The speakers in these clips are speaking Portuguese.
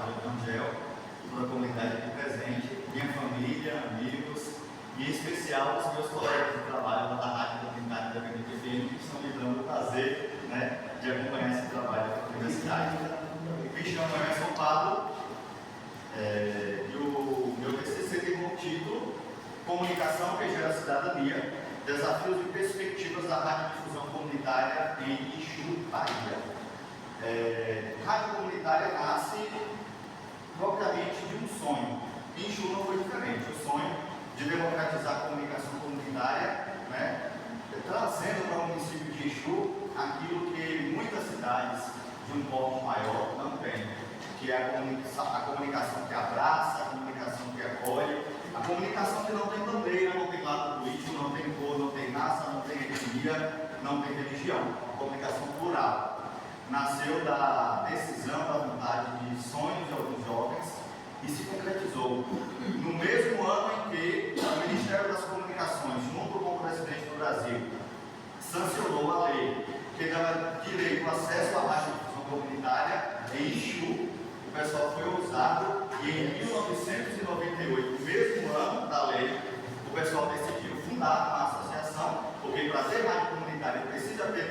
Pastor Angel, toda a comunidade aqui presente, minha família, amigos, e em especial os meus colegas de trabalho da Rádio Comunitária da BNPFM, que estão me dando o prazer, né, de acompanhar esse trabalho da universidade. Me chamo Emerson Pablo, e o meu TCC tem como título Comunicação que gera cidadania, desafios e perspectivas da radiodifusão comunitária em Ixu, Bahia. Rádio comunitária nasce propriamente de um sonho. Em Ixu não foi diferente, o sonho de democratizar a comunicação comunitária, né, trazendo para o município de Ixu aquilo que muitas cidades de um porte maior não têm, que é a comunicação que abraça, a comunicação que acolhe, a comunicação que não tem bandeira, não tem lado político, não tem cor, não tem raça, não tem etnia, não tem religião. A comunicação plural. Nasceu da decisão, da vontade de sonhos de alguns jovens e se concretizou no mesmo ano em que o Ministério das Comunicações, junto com o presidente do Brasil, sancionou a lei que dava direito ao acesso à radiodifusão comunitária em Ixu. O pessoal foi ousado e em 1998, no mesmo ano da lei, o pessoal decidiu fundar uma associação, porque para ter rádio comunitária precisa ter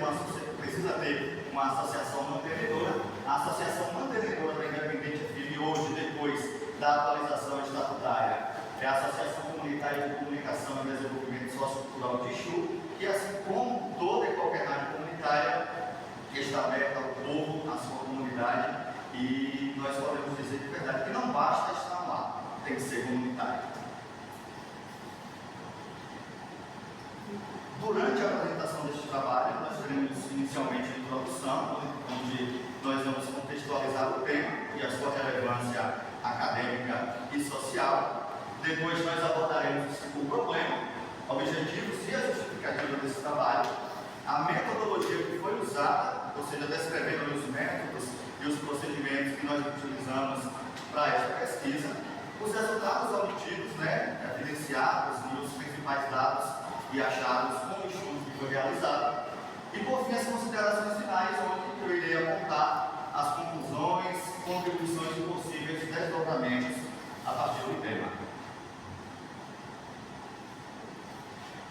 uma associação mantenedora. A Associação Mantenedora da Independente FM hoje, depois da atualização estatutária, é a Associação Comunitária de Comunicação e Desenvolvimento Sociocultural de Ixu, que assim como toda e qualquer rádio comunitária, está aberta ao povo, à sua comunidade. E nós podemos dizer de verdade que não basta estar lá, tem que ser comunitário. Durante a apresentação deste trabalho, nós teremos inicialmente a introdução, onde nós vamos contextualizar o tema e a sua relevância acadêmica e social. Depois nós abordaremos o problema, objetivos e a justificativa desse trabalho, a metodologia que foi usada, ou seja, descrevendo os métodos e os procedimentos que nós utilizamos para esta pesquisa, os resultados obtidos, evidenciados e os principais dados e achados com o estudo que foi realizado, e por fim as considerações finais, onde eu irei apontar as conclusões, contribuições e possíveis desdobramentos a partir do tema.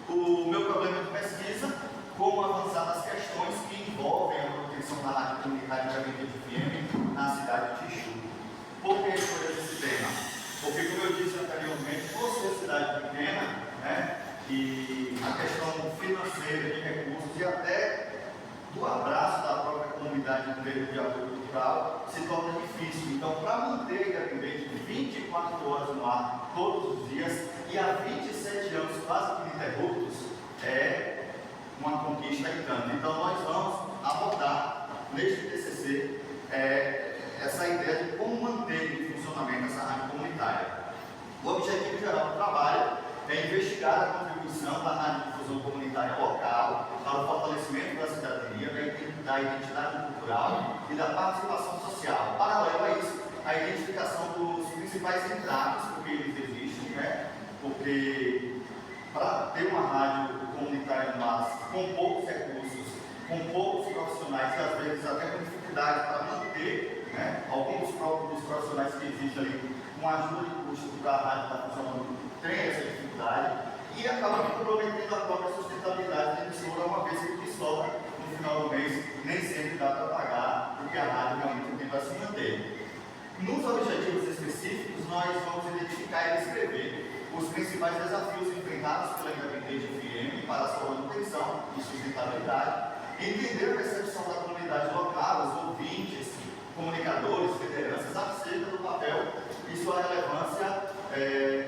O meu problema de pesquisa: como avançar nas questões que envolvem a manutenção da rádio comunitária da BNPFM na cidade de Ixu. Por que escolher esse tema? Porque, como eu disse anteriormente, por ser cidade pequena, e a questão financeira, de recursos e até do abraço da própria comunidade no período de apoio cultural se torna difícil. Então, para manter Independente de 24 horas no ar, todos os dias, e há 27 anos quase que ininterruptos, é uma conquista e tanto. Então, nós vamos abordar neste TCC essa ideia de como manter em funcionamento essa rádio comunitária. O objetivo geral do trabalho é investigar a contribuição da radiodifusão comunitária local para o fortalecimento da cidadania, da identidade cultural e da participação social. Paralelo a isso, a identificação dos principais entraves, porque eles existem, porque para ter uma rádio comunitária no ar com poucos recursos, com poucos profissionais e às vezes até com dificuldade para manter, alguns dos profissionais que existem ali, com ajuda de custo para a rádio estar funcionando, tem essa dificuldade e acaba comprometendo a própria sustentabilidade da emissora, uma vez que o que sobra no final do mês nem sempre dá para pagar, porque a rádio realmente tem para se manter. Nos objetivos específicos, nós vamos identificar e descrever os principais desafios enfrentados pela Independente FM para a sua manutenção e sustentabilidade, entender a percepção da comunidade local, os ouvintes, comunicadores, lideranças, acerca do papel e sua relevância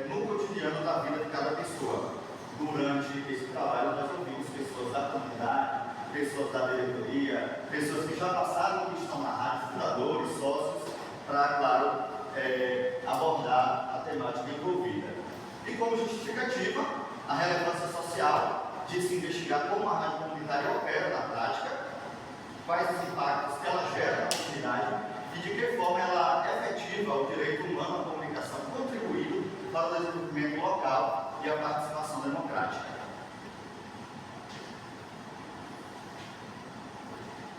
no cotidiano da vida de cada pessoa. Durante esse trabalho, nós ouvimos pessoas da comunidade, pessoas da diretoria, pessoas que já passaram e estão na rádio, fundadores, sócios, para, claro, abordar a temática envolvida. E como justificativa, a relevância social de se investigar como a rádio comunitária opera na prática, quais os impactos que ela gera na comunidade e de que forma ela efetiva o direito humano à comunicação, contribuindo para o desenvolvimento local e a participação democrática.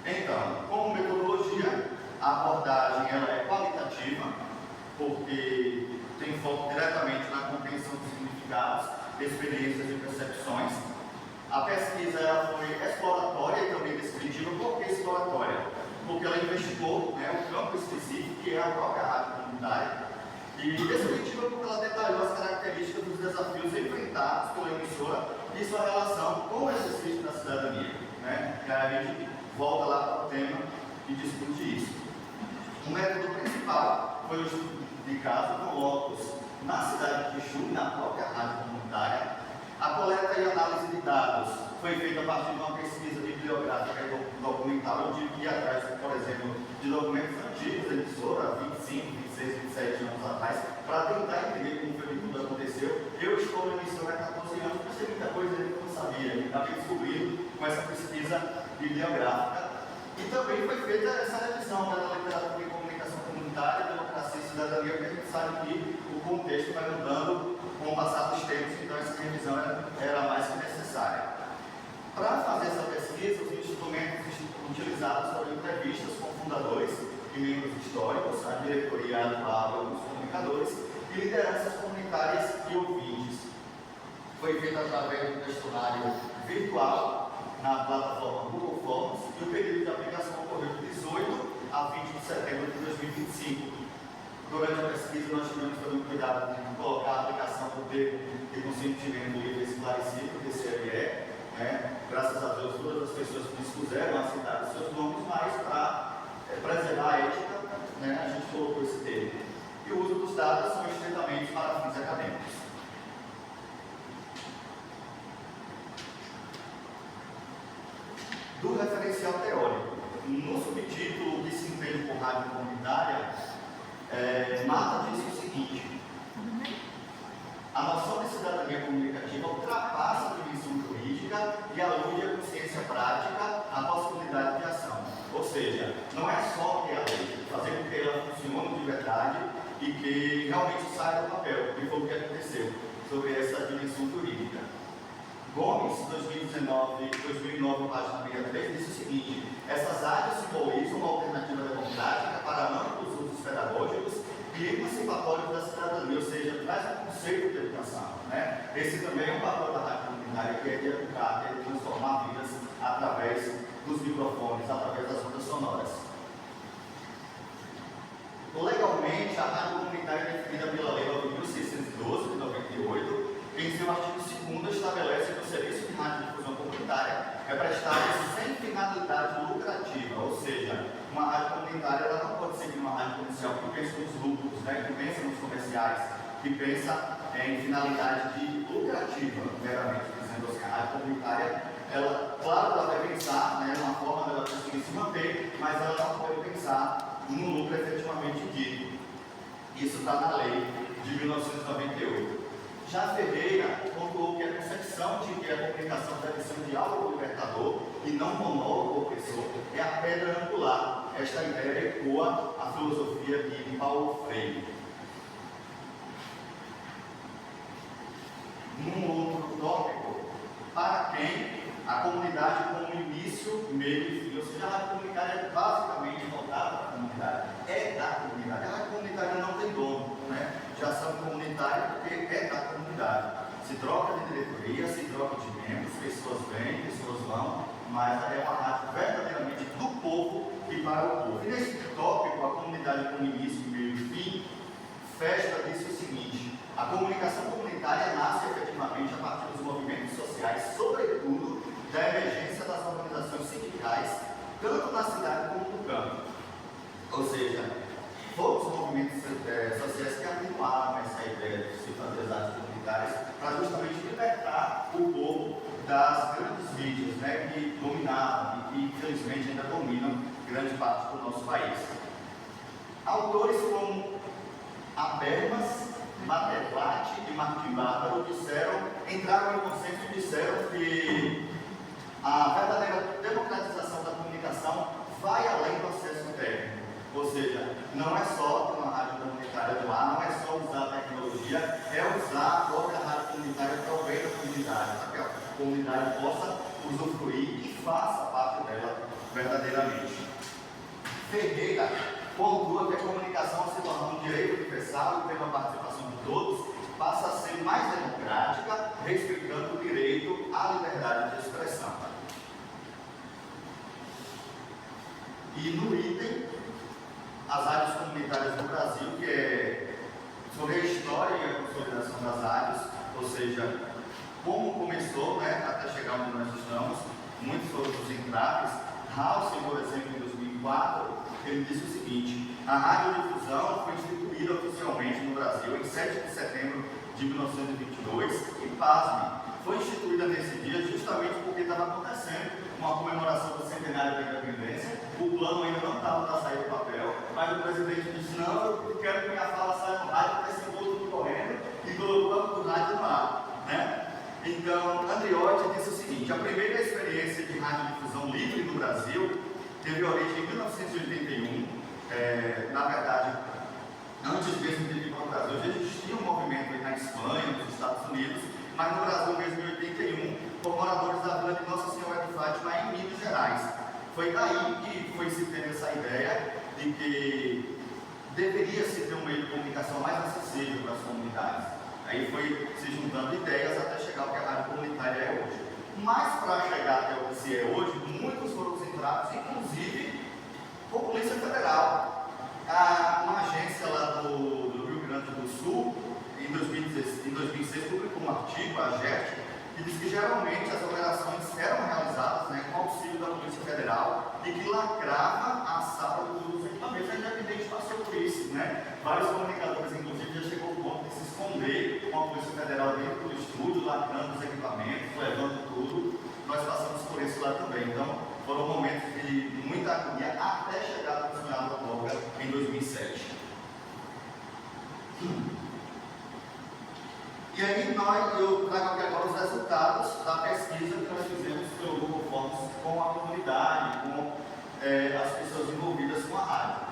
Então, como metodologia, a abordagem ela é qualitativa, porque tem foco diretamente na compreensão de significados, experiências e percepções. A pesquisa ela foi exploratória e também descritiva. Por que exploratória? Porque ela investigou, né, o campo específico, que é a própria rádio comunitária, e descritiva porque ela detalhou as características dos desafios enfrentados pela emissora e sua relação com o exercício da cidadania. Né? E aí a gente volta lá para o tema e discute isso. O método principal foi o estudo de caso com locos na cidade de Tixu, na própria rádio comunitária. A coleta e análise de dados foi feita a partir de uma pesquisa bibliográfica e documental. Eu tive que ir atrás, por exemplo, de documentos antigos da emissora, 25, 26, 27 anos atrás, para tentar entender como foi que tudo aconteceu. Eu estou na emissora há 14 anos, mas tem muita coisa que eu não sabia, eu acabei descobrindo com essa pesquisa bibliográfica. E também foi feita essa revisão da literatura e comunicação comunitária, democracia e cidadania, porque a gente sabe que o contexto vai mudando com o passar dos tempos, então essa revisão era mais que necessária. Para fazer essa pesquisa, os instrumentos utilizados foram entrevistas com fundadores e membros históricos, a diretoria atual e alguns comunicadores, e lideranças comunitárias e ouvintes. Foi feito através do questionário virtual na plataforma Google Forms, e o período de aplicação ocorreu de 18 a 20 de setembro de 2025. Durante a pesquisa, nós tivemos todo o cuidado de colocar a aplicação do termo de consentimento livre e esclarecido, TCLE. Né? Graças a Deus, todas as pessoas que dispuseram a citar os seus nomes, mas para preservar a ética, né, a gente colocou esse termo. E o uso dos dados são estritamente para fins acadêmicos. Do referencial teórico. No subtítulo que se entende por rádio comunitária, Mata disse o seguinte: a noção de cidadania comunicativa ultrapassa a dimensão jurídica e alude à consciência prática, à possibilidade de ação. Ou seja, não é só ter a lei, fazer com que ela funcione de verdade e que realmente saia do papel, que foi o que aconteceu sobre essa dimensão jurídica. Gomes, 2009, página 63, disse o seguinte: essas áreas simbolizam uma alternativa democrática para amplos usos pedagógicos e emancipatórios da cidadania, ou seja, traz um conceito de educação. Né? Esse também é um papel da rádio comunitária, que é de educar, que é de transformar vidas através dos microfones, através das ondas sonoras. Legalmente, a rádio comunitária é definida pela Lei 9.612 de 98, que em seu artigo 2º estabelece que o serviço de radiodifusão comunitária é prestado sem finalidade lucrativa, ou seja, uma rádio comunitária ela não pode seguir uma rádio comercial que pensa nos lucros, né, que pensa nos comerciais, que pensa em finalidade de lucrativa, meramente dizendo assim. A rádio comunitária, ela, claro, ela vai pensar, né, uma forma dela conseguir se manter, mas ela não pode pensar no lucro efetivamente dito. Isso está na lei de 1998. Já Ferreira pontuou que a concepção de que a comunicação deve ser um diálogo libertador e não monólogo opressor é a pedra angular. Esta ideia ecoa a filosofia de Paulo Freire. Num outro tópico, para quem a comunidade como início, meio e fim, ou seja, a rádio comunitária é basicamente voltada para a comunidade, é da comunidade. A rádio comunitária não tem dono, né? Já são comunitários porque é da comunidade. Se troca de diretoria, se troca de membros, pessoas vêm, pessoas vão, mas é uma rádio verdadeiramente do povo e para o povo. E nesse tópico, a comunidade como início, meio e fim, Festa disse o seguinte: a comunicação comunitária nasce efetivamente a partir dos movimentos sociais, sobretudo da emergência das organizações sindicais, tanto na cidade como no campo. Ou seja, todos os movimentos sociais que atenuaram essa ideia de se fazer as artes comunitárias para justamente libertar o povo das grandes mídias, né, que dominavam e que infelizmente ainda dominam grande parte do nosso país. Autores como Habermas, Materblatt e Martin Bárbaro entraram em consenso e disseram que a verdadeira democratização da comunicação vai além do acesso técnico. Ou seja, não é só ter uma rádio comunitária do ar, não é só usar a tecnologia, é usar a própria rádio comunitária para o bem da comunidade, para que a comunidade possa usufruir e faça parte dela verdadeiramente. Ferreira pontua que a comunicação, se tornar um direito universal e tendo a participação de todos, passa a ser mais democrática, respeitando o direito à liberdade de expressão. E no item, as rádios comunitárias no Brasil, que é sobre a história e a consolidação das rádios, ou seja, como começou, né, até chegar onde nós estamos, muitos foram os entraves. Halsey, por exemplo, em 2004, ele disse o seguinte: a radiodifusão foi instituída oficialmente no Brasil em 7 de setembro de 1922 e, pasme, foi instituída nesse dia justamente porque estava acontecendo uma comemoração do centenário da independência. O plano ainda não estava para sair do papel, mas o presidente disse: não, eu quero que minha fala saia no rádio, para esse mundo correndo, e colocou o rádio no ar, né? Então, Andriotti disse o seguinte: a primeira experiência de radiodifusão livre no Brasil teve origem em 1981. Na verdade, antes mesmo de vir para o Brasil, já existia um movimento na Espanha, nos Estados Unidos, mas no Brasil mesmo em 81, por moradores da vila de Nossa Senhora de Fátima, em Minas Gerais. Foi daí que foi se ter essa ideia de que deveria se ter um meio de comunicação mais acessível para as comunidades. Aí foi se juntando ideias até chegar ao que a rádio comunitária é hoje. Mas para chegar até o que se é hoje, muitos foram os entraves, inclusive por Polícia Federal. Uma agência lá do Rio Grande do Sul, em 2006, publicou um artigo, a GERT, que diz que geralmente as operações eram realizadas, né, com auxílio da Polícia Federal e que lacrava a sala dos equipamentos. A Independente passou por isso, né? Vários comunicadores, inclusive, já chegou ao ponto de se esconder com a Polícia Federal dentro do estúdio, lacrando os equipamentos, levando tudo. Nós passamos por isso lá também. Então, foram momentos de muita agonia até chegar no funcionário da Volga em 2007. E aí eu trago aqui agora os resultados da pesquisa que nós fizemos pelo Google Forms com a comunidade, com as pessoas envolvidas com a rádio.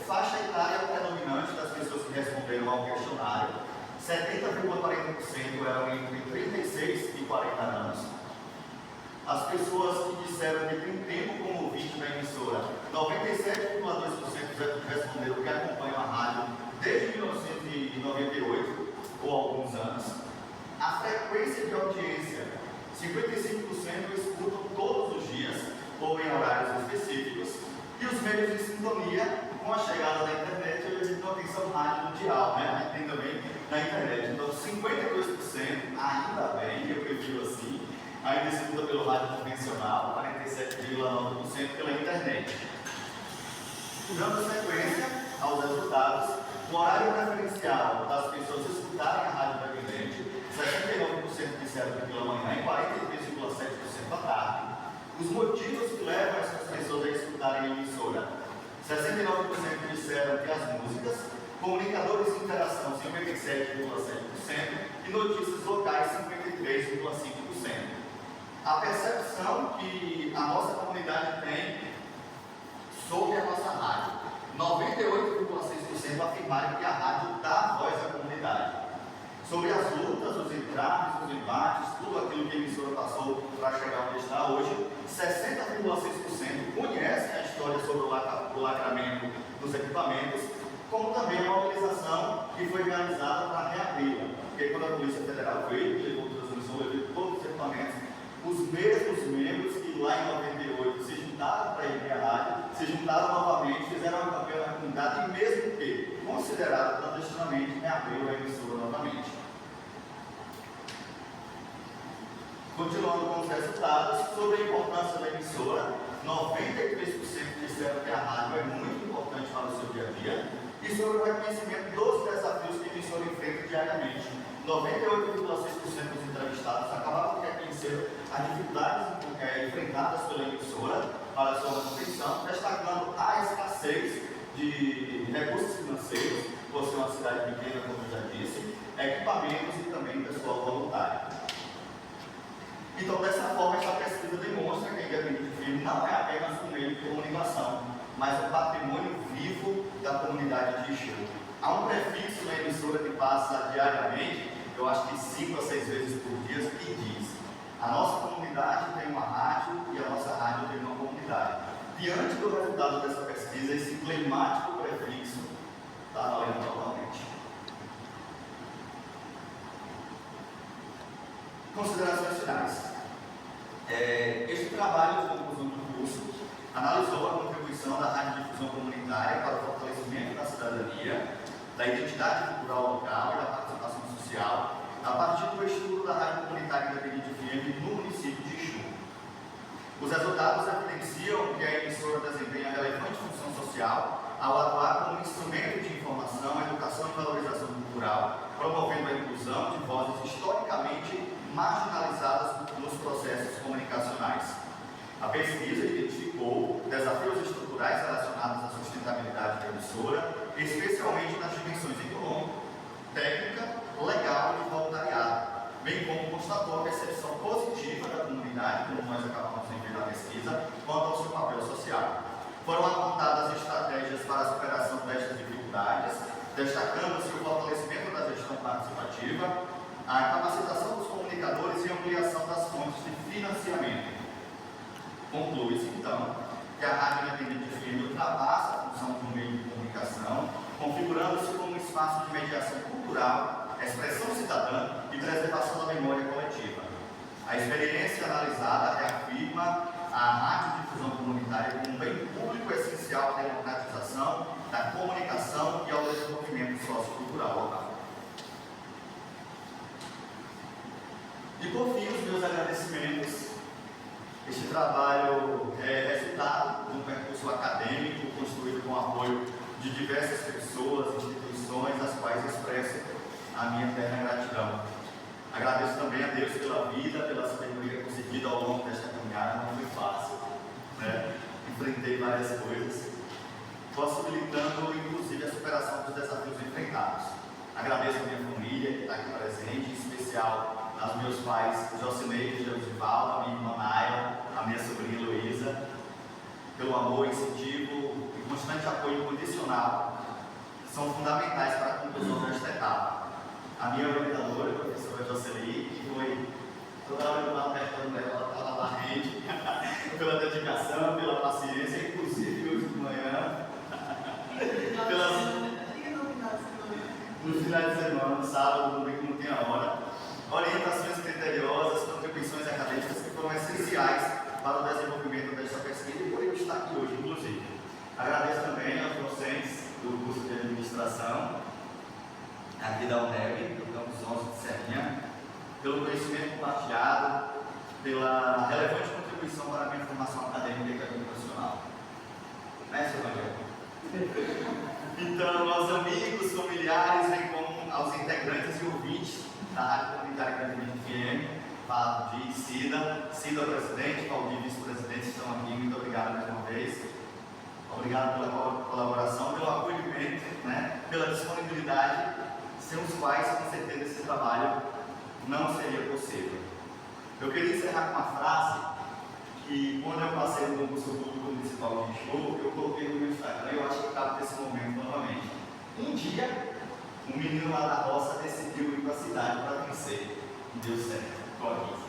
Faixa etária predominante das pessoas que responderam ao questionário: 70,40% eram entre 36 e 40 anos. As pessoas que disseram que tem tempo como ouvinte da emissora, 97,2% responderam que acompanham a rádio desde 1998 ou alguns anos. A frequência de audiência, 55% escutam todos os dias ou em horários específicos. E os meios de sintonia, com a chegada da internet, hoje a gente não tem só rádio mundial, né? A gente tem também na internet. Então, 52%, ainda bem, eu prefiro assim, ainda escuta pelo rádio convencional, 47,9% pela internet. Dando sequência aos resultados, o horário preferencial das pessoas escutarem a rádio independente, 69% disseram que pela manhã e 43,7% à tarde. Os motivos que levam essas pessoas a escutarem a emissora: 69% disseram que as músicas, comunicadores de interação, 57,7%, e notícias locais, 53,5%. A percepção que a nossa comunidade tem sobre a nossa rádio: 98,6% afirmaram que a rádio dá voz à comunidade. Sobre as lutas, os entraves, os embates, tudo aquilo que a emissora passou para chegar onde está hoje, 60,6% conhecem a história sobre o lacramento dos equipamentos, como também a mobilização que foi realizada para reabri-la. Porque quando a Polícia Federal veio, levou transmissão, levou todos os equipamentos, os mesmos membros que lá em 98 se juntaram para ir à rádio, se juntaram novamente, fizeram um papel na comunidade e, mesmo que considerado clandestinamente, reabriu a emissora novamente. Continuando com os resultados, sobre a importância da emissora, 93% disseram que a rádio é muito importante para o seu dia a dia, e sobre o reconhecimento dos desafios que a emissora enfrenta diariamente. 98,6% dos entrevistados acabaram por reconhecer as dificuldades enfrentadas pela emissora para sua manutenção, destacando a escassez de recursos financeiros, por ser uma cidade pequena, como eu já disse, equipamentos e também pessoal voluntário. Então, dessa forma, essa pesquisa demonstra que a Independente FM não é apenas um meio de comunicação, mas um patrimônio vivo da comunidade de Ixu. Há um prefixo na emissora que passa diariamente, eu acho que 5 a 6 vezes por dia, que diz: a nossa comunidade tem uma rádio e a nossa rádio tem uma comunidade. Diante do resultado dessa pesquisa, esse emblemático prefixo está valendo totalmente. Considerações finais. Este trabalho de conclusão do curso analisou a contribuição da radiodifusão comunitária para o fortalecimento da cidadania, da identidade cultural local e da participação social, a partir do estudo da rádio comunitária independente FM no município de Exu. Os resultados evidenciam que a emissora desempenha relevante função social ao atuar como instrumento de informação, educação e valorização cultural, promovendo a inclusão de vozes historicamente marginalizadas nos processos comunicacionais. A pesquisa identificou desafios estruturais relacionados à sustentabilidade da emissora, especialmente nas dimensões econômica, técnica, legal e voluntariado, bem como constatou a percepção positiva da comunidade, como nós acabamos de ver na pesquisa, quanto ao seu papel social. Foram apontadas estratégias para a superação destas dificuldades, destacando-se o fortalecimento da gestão participativa, a capacitação dos comunicadores e a ampliação das fontes de financiamento. Conclui-se, então, que a Rádio Independente FM ultrapassa a função de um meio de comunicação, configurando-se como um espaço de mediação cultural, expressão cidadã e preservação da memória coletiva. A experiência analisada reafirma a radiodifusão comunitária como um bem público essencial à democratização da comunicação e ao desenvolvimento sociocultural local. E por fim, os meus agradecimentos. Este trabalho é resultado de um percurso acadêmico construído com o apoio de diversas pessoas, instituições, às quais expresso a minha eterna gratidão. Agradeço também a Deus pela vida, pela sabedoria concedida ao longo desta caminhada, não foi fácil, né? Enfrentei várias coisas, possibilitando inclusive a superação dos desafios enfrentados. Agradeço a minha família que está aqui presente, em especial aos meus pais, Jocineide e Josivaldo, a minha irmã Naila, a minha sobrinha Luísa, pelo amor, incentivo e constante apoio incondicional, que são fundamentais para a conclusão desta etapa. A minha orientadora, a professora Jocely, que foi toda hora que eu estava perto dela, ela estava lá rente, pela dedicação, pela paciência, inclusive hoje de manhã, no final de semana, no sábado, no domingo, não tinha hora. Orientações criteriosas, contribuições acadêmicas que foram essenciais para o desenvolvimento desta pesquisa e por eu estar aqui hoje, inclusive. Agradeço também aos docentes do curso de administração, aqui da UNEB, do campus 11 de Serrinha, pelo conhecimento compartilhado, pela relevante contribuição para a minha formação acadêmica e educacional. Né, seu Evangelho? Então, aos amigos, familiares, bem como aos integrantes e ouvintes da Rádio Comunitária Independente FM, falo de Cida, presidente, Valdir, vice-presidente, estão aqui, muito obrigado mais uma vez. Obrigado pela colaboração, pelo acolhimento, né, pela disponibilidade, sem os quais, com certeza, esse trabalho não seria possível. Eu queria encerrar com uma frase que, quando eu passei no concurso público municipal de Exu, eu coloquei no meu Instagram, eu acho que cabe nesse momento novamente. Um dia, um menino lá da roça decidiu ir para a cidade para vencer. E deu certo. Glória a Deus.